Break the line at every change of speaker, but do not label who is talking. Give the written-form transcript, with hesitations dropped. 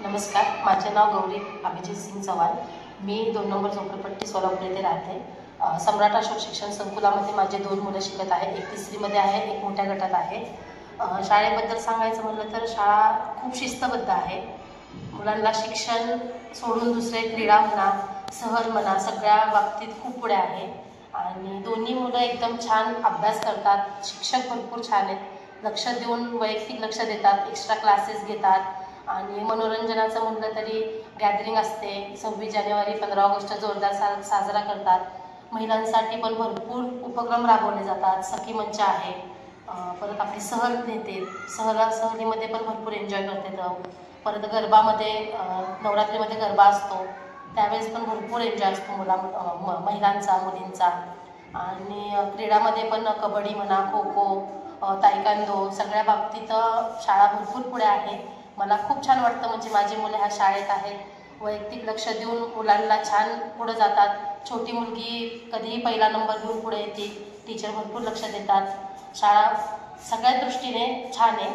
नमस्कार, माझे नाव गौरी अभिजित सिंग चव्हाण। मी 2 नंबर झोपडपट्टी सोलापूर येथे राहते। सम्राट अशोक शिक्षण संकुलामध्ये माझे 2 मुलं शिकत आहेत। एक 3रीमध्ये आहे, एक मोठ्या गटात आहे। शाळेबद्दल सांगायचं म्हटलं तर शाळा खूप शिस्तबद्ध आहे। मुलांना शिक्षण सोडून दुसरे क्रीडा म्हणा, सहल म्हणा, सगळ्या बाबतीत खूप पुढे आहे आणि दोन्ही मुलं एकदम छान अभ्यास करतात। शिक्षक भरपूर छान आहेत, लक्ष देऊन वैयक्तिक लक्ष देतात, एक्स्ट्रा क्लासेस घेतात आणि मनोरंजनाचं म्हटलं तरी गॅदरिंग असते। 26 जानेवारी 15 ऑगस्ट जोरदार साजरा करतात। महिलांसाठी पण भरपूर उपक्रम राबवले जातात। सखी मंच आहे, परत आपली सहल नेते, सहलीमध्ये पण भरपूर एन्जॉय करतात। परत गरबामध्ये नवरात्रीमध्ये गरबा असतो, त्यावेळेस पण भरपूर एन्जॉय असतो महिलांचा, मुलींचा। आणि क्रीडामध्ये पण कबड्डी म्हणा, खो खो, तायकांदो सगळ्या बाबतीत शाळा भरपूर पुढे आहे। मला खूप छान वाटतं, म्हणजे माझी मुलं ह्या शाळेत आहेत, वैयक्तिक लक्ष देऊन मुलांना छान पुढे जातात। छोटी मुलगी कधीही पहिला नंबर घेऊन पुढे येते, टीचर भरपूर लक्ष देतात। शाळा सगळ्या दृष्टीने छान आहे।